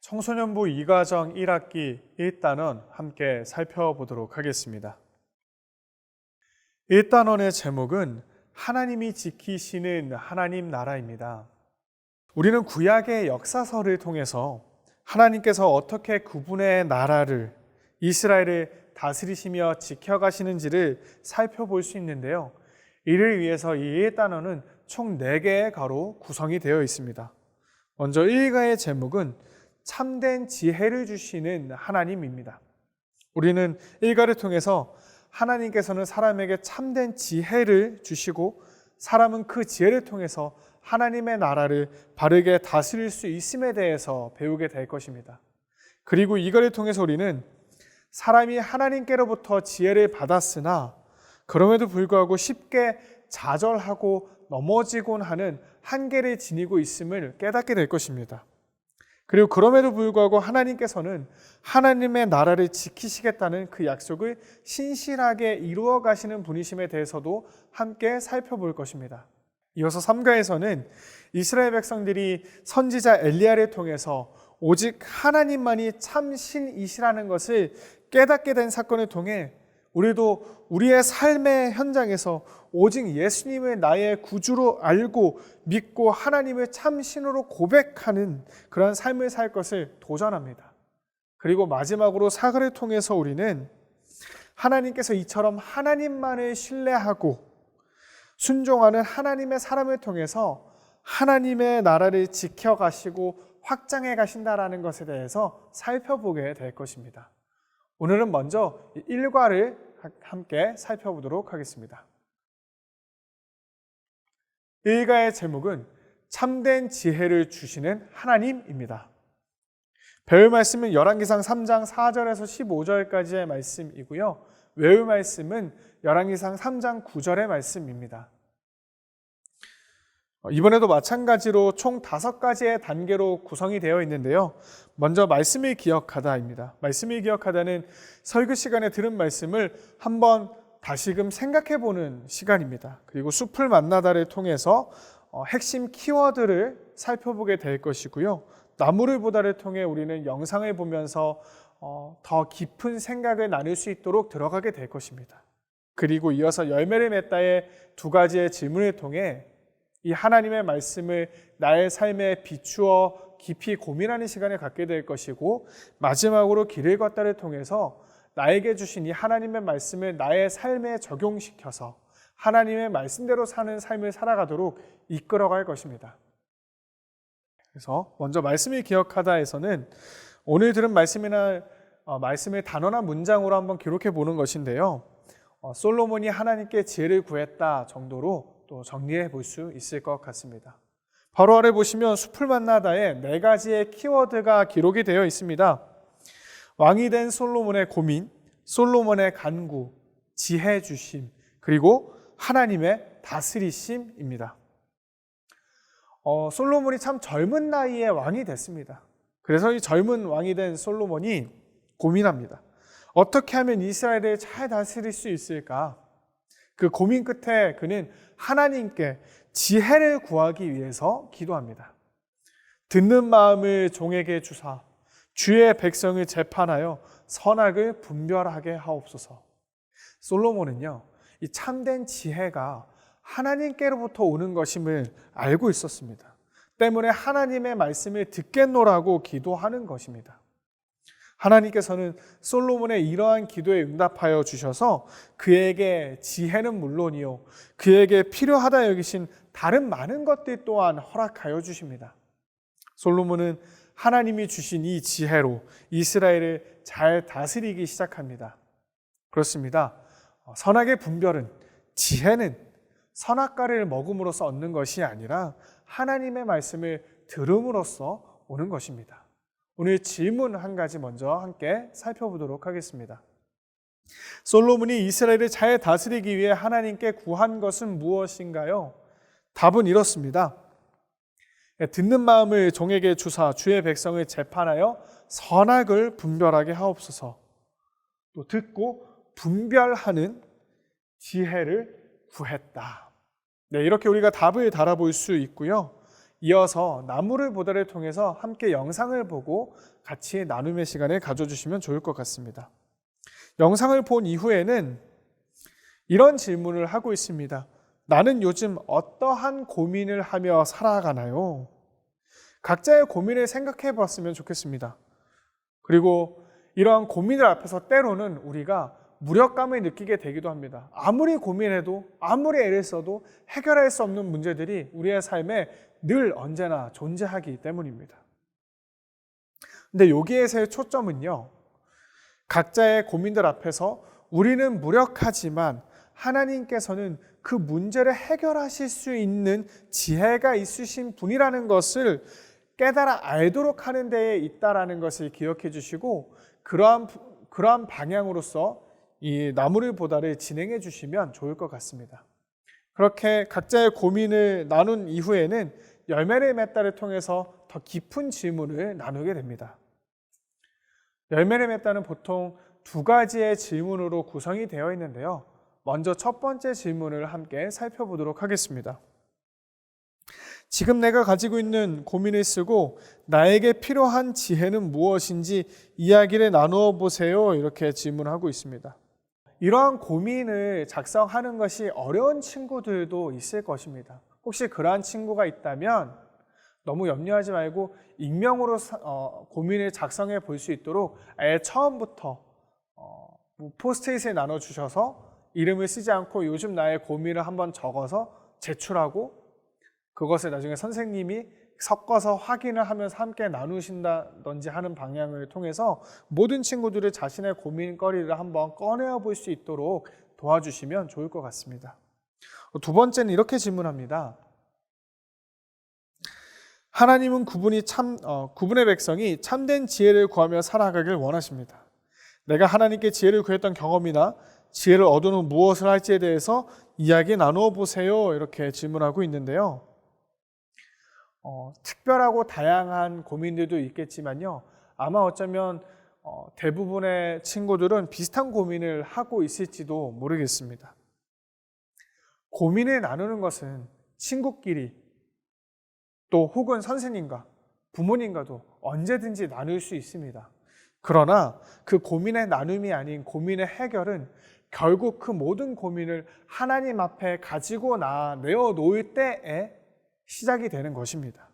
청소년부 2과정 1학기 1단원 함께 살펴보도록 하겠습니다. 1단원의 제목은 하나님이 지키시는 하나님 나라입니다. 우리는 구약의 역사서를 통해서 하나님께서 어떻게 그분의 나라를, 이스라엘을 다스리시며 지켜가시는지를 살펴볼 수 있는데요. 이를 위해서 이 1단원은 총 4개의 가로 구성이 되어 있습니다. 먼저 1가의 제목은 참된 지혜를 주시는 하나님입니다. 우리는 1가를 통해서 하나님께서는 사람에게 참된 지혜를 주시고 사람은 그 지혜를 통해서 하나님의 나라를 바르게 다스릴 수 있음에 대해서 배우게 될 것입니다. 그리고 이거를 통해서 우리는 사람이 하나님께로부터 지혜를 받았으나 그럼에도 불구하고 쉽게 좌절하고 넘어지곤 하는 한계를 지니고 있음을 깨닫게 될 것입니다. 그리고 그럼에도 불구하고 하나님께서는 하나님의 나라를 지키시겠다는 그 약속을 신실하게 이루어 가시는 분이심에 대해서도 함께 살펴볼 것입니다. 이어서 3가에서는 이스라엘 백성들이 선지자 엘리야를 통해서 오직 하나님만이 참 신이시라는 것을 깨닫게 된 사건을 통해 우리도 우리의 삶의 현장에서 오직 예수님을 나의 구주로 알고 믿고 하나님을 참 신으로 고백하는 그런 삶을 살 것을 도전합니다. 그리고 마지막으로 4가를 통해서 우리는 하나님께서 이처럼 하나님만을 신뢰하고 순종하는 하나님의 사람을 통해서 하나님의 나라를 지켜가시고 확장해 가신다라는 것에 대해서 살펴보게 될 것입니다. 오늘은 먼저 1과를 함께 살펴보도록 하겠습니다. 1가의 제목은 참된 지혜를 주시는 하나님입니다. 배울 말씀은 열왕기상 3장 4절에서 15절까지의 말씀이고요. 외울 말씀은 열왕기상 3장 9절의 말씀입니다. 이번에도 마찬가지로 총 5가지의 단계로 구성이 되어 있는데요. 먼저 말씀을 기억하다입니다. 말씀을 기억하다는 설교 시간에 들은 말씀을 한번 다시금 생각해보는 시간입니다. 그리고 숲을 만나다를 통해서 핵심 키워드를 살펴보게 될 것이고요. 나무를 보다를 통해 우리는 영상을 보면서 더 깊은 생각을 나눌 수 있도록 들어가게 될 것입니다. 그리고 이어서 열매를 맺다의 2가지의 질문을 통해 이 하나님의 말씀을 나의 삶에 비추어 깊이 고민하는 시간을 갖게 될 것이고, 마지막으로 길을 걷다를 통해서 나에게 주신 이 하나님의 말씀을 나의 삶에 적용시켜서 하나님의 말씀대로 사는 삶을 살아가도록 이끌어갈 것입니다. 그래서 먼저 말씀을 기억하다에서는 오늘 들은 말씀을 단어나 문장으로 한번 기록해 보는 것인데요. 솔로몬이 하나님께 지혜를 구했다 정도로 또 정리해 볼 수 있을 것 같습니다. 바로 아래 보시면 숲을 만나다에 4가지의 키워드가 기록이 되어 있습니다. 왕이 된 솔로몬의 고민, 솔로몬의 간구, 지혜 주심, 그리고 하나님의 다스리심입니다. 솔로몬이 참 젊은 나이에 왕이 됐습니다. 그래서 이 젊은 왕이 된 솔로몬이 고민합니다. 어떻게 하면 이스라엘을 잘 다스릴 수 있을까? 그 고민 끝에 그는 하나님께 지혜를 구하기 위해서 기도합니다. 듣는 마음을 종에게 주사 주의 백성을 재판하여 선악을 분별하게 하옵소서. 솔로몬은요, 이 참된 지혜가 하나님께로부터 오는 것임을 알고 있었습니다. 때문에 하나님의 말씀을 듣겠노라고 기도하는 것입니다. 하나님께서는 솔로몬의 이러한 기도에 응답하여 주셔서 그에게 지혜는 물론이요, 그에게 필요하다 여기신 다른 많은 것들 또한 허락하여 주십니다. 솔로몬은 하나님이 주신 이 지혜로 이스라엘을 잘 다스리기 시작합니다. 그렇습니다. 선악의 분별은, 지혜는 선악과를 먹음으로써 얻는 것이 아니라 하나님의 말씀을 들음으로써 오는 것입니다. 오늘 질문 한 가지 먼저 함께 살펴보도록 하겠습니다. 솔로몬이 이스라엘을 잘 다스리기 위해 하나님께 구한 것은 무엇인가요? 답은 이렇습니다. 듣는 마음을 종에게 주사 주의 백성을 재판하여 선악을 분별하게 하옵소서. 또 듣고 분별하는 지혜를 구했다. 네, 이렇게 우리가 답을 달아볼 수 있고요. 이어서 나무를 보다를 통해서 함께 영상을 보고 같이 나눔의 시간을 가져주시면 좋을 것 같습니다. 영상을 본 이후에는 이런 질문을 하고 있습니다. 나는 요즘 어떠한 고민을 하며 살아가나요? 각자의 고민을 생각해 봤으면 좋겠습니다. 그리고 이러한 고민들 앞에서 때로는 우리가 무력감을 느끼게 되기도 합니다. 아무리 고민해도 아무리 애를 써도 해결할 수 없는 문제들이 우리의 삶에 늘 언제나 존재하기 때문입니다. 근데 여기에서의 초점은요, 각자의 고민들 앞에서 우리는 무력하지만 하나님께서는 그 문제를 해결하실 수 있는 지혜가 있으신 분이라는 것을 깨달아 알도록 하는 데에 있다라는 것을 기억해 주시고, 그러한 방향으로서 이 나무를 보다를 진행해 주시면 좋을 것 같습니다. 그렇게 각자의 고민을 나눈 이후에는 열매를 맺다를 통해서 더 깊은 질문을 나누게 됩니다. 열매를 맺다는 보통 두 가지의 질문으로 구성이 되어 있는데요. 먼저 첫 번째 질문을 함께 살펴보도록 하겠습니다. 지금 내가 가지고 있는 고민을 쓰고 나에게 필요한 지혜는 무엇인지 이야기를 나누어 보세요. 이렇게 질문하고 있습니다. 이러한 고민을 작성하는 것이 어려운 친구들도 있을 것입니다. 혹시 그러한 친구가 있다면 너무 염려하지 말고 익명으로 고민을 작성해 볼 수 있도록 아예 처음부터 포스트잇을 나눠주셔서 이름을 쓰지 않고 요즘 나의 고민을 한번 적어서 제출하고 그것을 나중에 선생님이 섞어서 확인을 하면서 함께 나누신다든지 하는 방향을 통해서 모든 친구들이 자신의 고민거리를 한번 꺼내어 볼 수 있도록 도와주시면 좋을 것 같습니다. 두 번째는 이렇게 질문합니다. 하나님은 구분의 백성이 참된 지혜를 구하며 살아가길 원하십니다. 내가 하나님께 지혜를 구했던 경험이나 지혜를 얻은 후 무엇을 할지에 대해서 이야기 나누어 보세요. 이렇게 질문하고 있는데요. 특별하고 다양한 고민들도 있겠지만요. 아마 어쩌면 대부분의 친구들은 비슷한 고민을 하고 있을지도 모르겠습니다. 고민을 나누는 것은 친구끼리 또 혹은 선생님과 부모님과도 언제든지 나눌 수 있습니다. 그러나 그 고민의 나눔이 아닌 고민의 해결은 결국 그 모든 고민을 하나님 앞에 가지고 내어놓을 때에 시작이 되는 것입니다.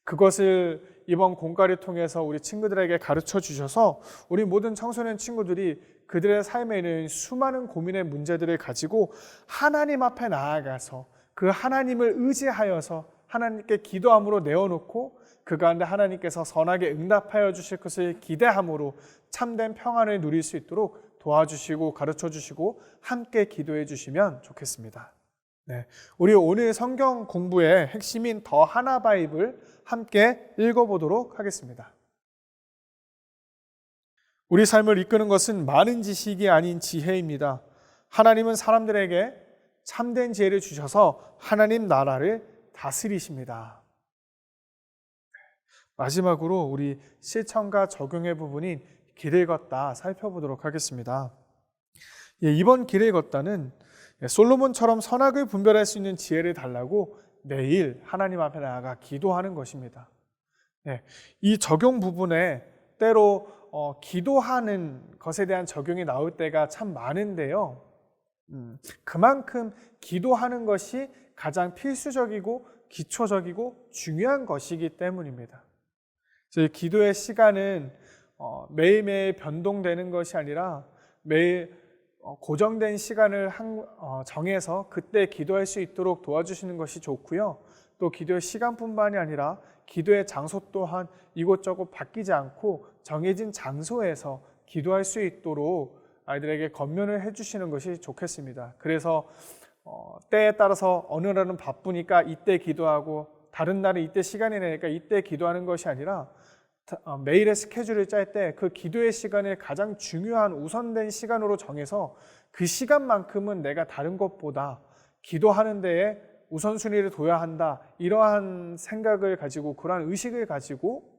그것을 이번 공과를 통해서 우리 친구들에게 가르쳐 주셔서 우리 모든 청소년 친구들이 그들의 삶에 있는 수많은 고민의 문제들을 가지고 하나님 앞에 나아가서 그 하나님을 의지하여서 하나님께 기도함으로 내어놓고 그 가운데 하나님께서 선하게 응답하여 주실 것을 기대함으로 참된 평안을 누릴 수 있도록 도와주시고 가르쳐 주시고 함께 기도해 주시면 좋겠습니다. 네, 우리 오늘 성경 공부의 핵심인 더 하나 바이블 함께 읽어보도록 하겠습니다. 우리 삶을 이끄는 것은 많은 지식이 아닌 지혜입니다. 하나님은 사람들에게 참된 지혜를 주셔서 하나님 나라를 다스리십니다. 마지막으로 우리 실천과 적용의 부분인 길을 걷다 살펴보도록 하겠습니다. 이번 길을 걷다는 솔로몬처럼 선악을 분별할 수 있는 지혜를 달라고 매일 하나님 앞에 나아가 기도하는 것입니다. 이 적용 부분에 때로 기도하는 것에 대한 적용이 나올 때가 참 많은데요. 그만큼 기도하는 것이 가장 필수적이고 기초적이고 중요한 것이기 때문입니다. 기도의 시간은 매일매일 변동되는 것이 아니라 매일 고정된 시간을 정해서 그때 기도할 수 있도록 도와주시는 것이 좋고요. 또 기도의 시간뿐만이 아니라 기도의 장소 또한 이곳저곳 바뀌지 않고 정해진 장소에서 기도할 수 있도록 아이들에게 권면을 해주시는 것이 좋겠습니다. 그래서 때에 따라서 어느 날은 바쁘니까 이때 기도하고 다른 날은 이때 시간이 나니까 이때 기도하는 것이 아니라 매일의 스케줄을 짤 때 그 기도의 시간을 가장 중요한 우선된 시간으로 정해서 그 시간만큼은 내가 다른 것보다 기도하는 데에 우선순위를 둬야 한다. 이러한 생각을 가지고 그러한 의식을 가지고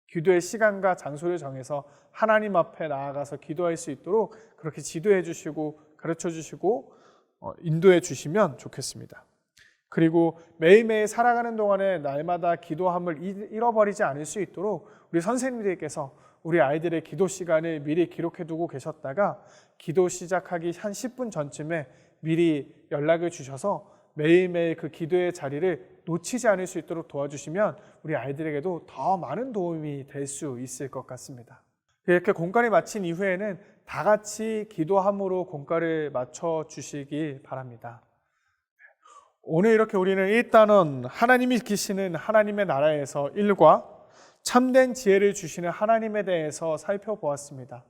기도의 시간과 장소를 정해서 하나님 앞에 나아가서 기도할 수 있도록 그렇게 지도해 주시고 가르쳐 주시고 인도해 주시면 좋겠습니다. 그리고 매일매일 살아가는 동안에 날마다 기도함을 잃어버리지 않을 수 있도록 우리 선생님들께서 우리 아이들의 기도 시간을 미리 기록해 두고 계셨다가 기도 시작하기 한 10분 전쯤에 미리 연락을 주셔서 매일매일 그 기도의 자리를 놓치지 않을 수 있도록 도와주시면 우리 아이들에게도 더 많은 도움이 될 수 있을 것 같습니다. 이렇게 공과를 마친 이후에는 다 같이 기도함으로 공과를 맞춰 주시기 바랍니다. 오늘 이렇게 우리는 1단원 하나님이 지키시는 하나님의 나라에서 1과 참된 지혜를 주시는 하나님에 대해서 살펴보았습니다.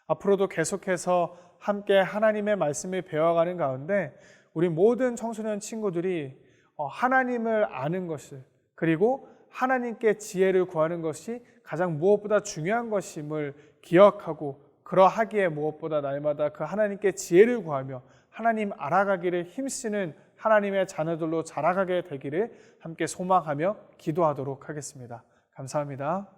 앞으로도 계속해서 함께 하나님의 말씀을 배워가는 가운데 우리 모든 청소년 친구들이 하나님을 아는 것을, 그리고 하나님께 지혜를 구하는 것이 가장 무엇보다 중요한 것임을 기억하고, 그러하기에 무엇보다 날마다 그 하나님께 지혜를 구하며 하나님 알아가기를 힘쓰는 하나님의 자녀들로 자라가게 되기를 함께 소망하며 기도하도록 하겠습니다. 감사합니다.